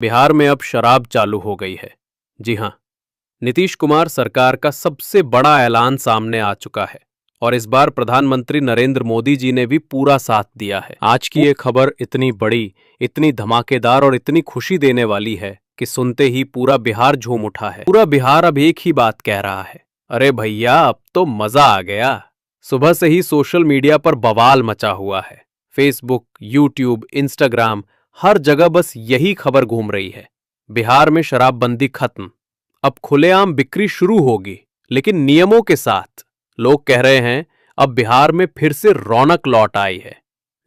बिहार में अब शराब चालू हो गई है। जी हां, नीतीश कुमार सरकार का सबसे बड़ा ऐलान सामने आ चुका है और इस बार प्रधानमंत्री नरेंद्र मोदी जी ने भी पूरा साथ दिया है। आज की ये खबर इतनी बड़ी, इतनी धमाकेदार और इतनी खुशी देने वाली है कि सुनते ही पूरा बिहार झूम उठा है। पूरा बिहार अब एक ही बात कह रहा है, अरे भैया अब तो मजा आ गया। सुबह से ही सोशल मीडिया पर बवाल मचा हुआ है। फेसबुक, यूट्यूब, इंस्टाग्राम, हर जगह बस यही खबर घूम रही है। बिहार में शराबबंदी खत्म, अब खुलेआम बिक्री शुरू होगी, लेकिन नियमों के साथ। लोग कह रहे हैं अब बिहार में फिर से रौनक लौट आई है।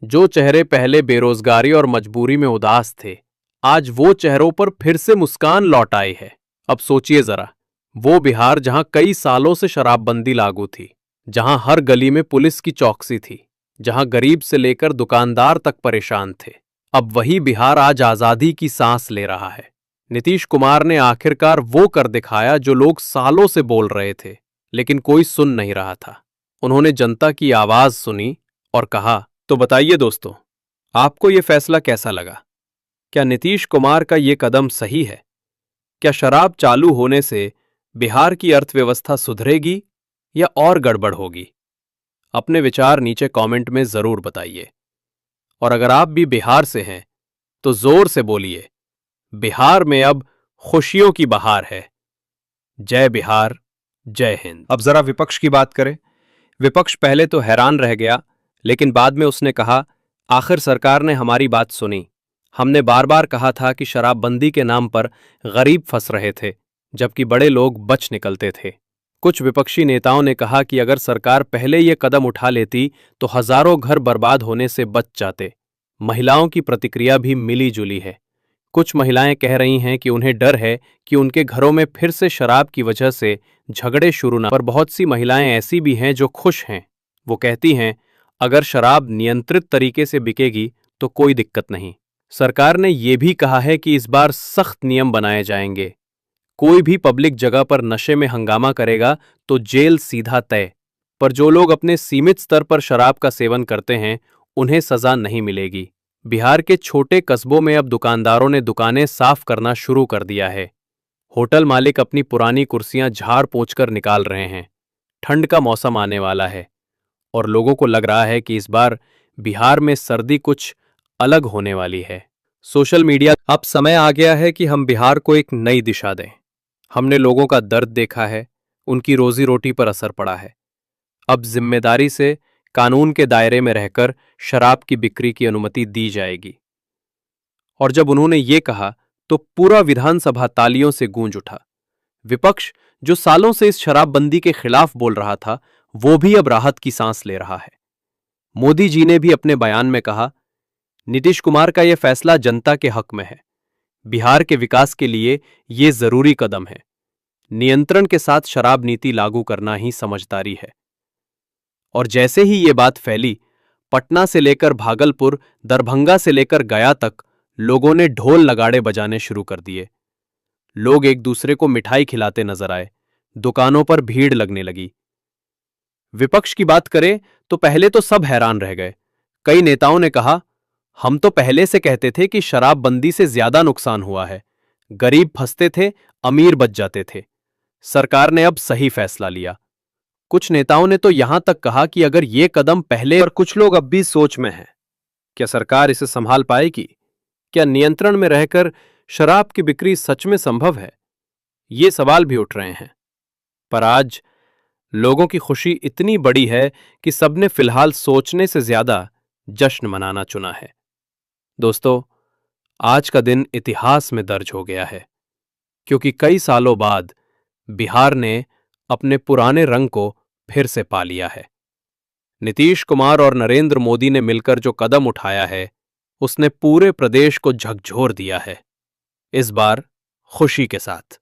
जो चेहरे पहले बेरोजगारी और मजबूरी में उदास थे, आज वो चेहरों पर फिर से मुस्कान लौट आई है। अब सोचिए जरा, वो बिहार जहां कई सालों से शराबबंदी लागू थी, जहां हर गली में पुलिस की चौकसी थी, जहां गरीब से लेकर दुकानदार तक परेशान थे, अब वही बिहार आज आजादी की सांस ले रहा है। नीतीश कुमार ने आखिरकार वो कर दिखाया जो लोग सालों से बोल रहे थे, लेकिन कोई सुन नहीं रहा था। उन्होंने जनता की आवाज सुनी और कहा, तो बताइए दोस्तों, आपको ये फैसला कैसा लगा? क्या नीतीश कुमार का ये कदम सही है? क्या शराब चालू होने से बिहार की अर्थव्यवस्था सुधरेगी या और गड़बड़ होगी? अपने विचार नीचे कमेंट में जरूर बताइए। और अगर आप भी बिहार से हैं तो जोर से बोलिए, बिहार में अब खुशियों की बहार है। जय बिहार, जय हिंद। अब जरा विपक्ष की बात करें। विपक्ष पहले तो हैरान रह गया, लेकिन बाद में उसने कहा, आखिर सरकार ने हमारी बात सुनी। हमने बार बार कहा था कि शराबबंदी के नाम पर गरीब फंस रहे थे, जबकि बड़े लोग बच निकलते थे। कुछ विपक्षी नेताओं ने कहा कि अगर सरकार पहले ये कदम उठा लेती तो हजारों घर बर्बाद होने से बच जाते। महिलाओं की प्रतिक्रिया भी मिली जुली है। कुछ महिलाएं कह रही हैं कि उन्हें डर है कि उनके घरों में फिर से शराब की वजह से झगड़े शुरू न। पर बहुत सी महिलाएं ऐसी भी हैं जो खुश हैं। वो कहती हैं, अगर शराब नियंत्रित तरीके से बिकेगी तो कोई दिक्कत नहीं। सरकार ने ये भी कहा है कि इस बार सख्त नियम बनाए जाएंगे। कोई भी पब्लिक जगह पर नशे में हंगामा करेगा तो जेल सीधा तय। पर जो लोग अपने सीमित स्तर पर शराब का सेवन करते हैं, उन्हें सजा नहीं मिलेगी। बिहार के छोटे कस्बों में अब दुकानदारों ने दुकानें साफ करना शुरू कर दिया है। होटल मालिक अपनी पुरानी कुर्सियां झाड़ पोंछकर निकाल रहे हैं। ठंड का मौसम आने वाला है और लोगों को लग रहा है कि इस बार बिहार में सर्दी कुछ अलग होने वाली है। सोशल मीडिया, अब समय आ गया है कि हम बिहार को एक नई दिशा दें। हमने लोगों का दर्द देखा है, उनकी रोजी रोटी पर असर पड़ा है। अब जिम्मेदारी से कानून के दायरे में रहकर शराब की बिक्री की अनुमति दी जाएगी। और जब उन्होंने ये कहा तो पूरा विधानसभा तालियों से गूंज उठा। विपक्ष, जो सालों से इस शराबबंदी के खिलाफ बोल रहा था, वो भी अब राहत की सांस ले रहा है। मोदी जी ने भी अपने बयान में कहा, नीतीश कुमार का यह फैसला जनता के हक में है। बिहार के विकास के लिए ये जरूरी कदम है। नियंत्रण के साथ शराब नीति लागू करना ही समझदारी है। और जैसे ही ये बात फैली, पटना से लेकर भागलपुर, दरभंगा से लेकर गया तक लोगों ने ढोल नगाड़े बजाने शुरू कर दिए। लोग एक दूसरे को मिठाई खिलाते नजर आए। दुकानों पर भीड़ लगने लगी। विपक्ष की बात करें तो पहले तो सब हैरान रह गए। कई नेताओं ने कहा, हम तो पहले से कहते थे कि शराबबंदी से ज्यादा नुकसान हुआ है। गरीब फंसते थे, अमीर बच जाते थे। सरकार ने अब सही फैसला लिया। कुछ नेताओं ने तो यहां तक कहा कि अगर ये कदम पहले, और कुछ लोग अब भी सोच में हैं, क्या सरकार इसे संभाल पाएगी? क्या नियंत्रण में रहकर शराब की बिक्री सच में संभव है? ये सवाल भी उठ रहे हैं। पर आज लोगों की खुशी इतनी बड़ी है कि सबने फिलहाल सोचने से ज्यादा जश्न मनाना चुना है। दोस्तों, आज का दिन इतिहास में दर्ज हो गया है, क्योंकि कई सालों बाद बिहार ने अपने पुराने रंग को फिर से पा लिया है। नीतीश कुमार और नरेंद्र मोदी ने मिलकर जो कदम उठाया है, उसने पूरे प्रदेश को झकझोर दिया है। इस बार खुशी के साथ।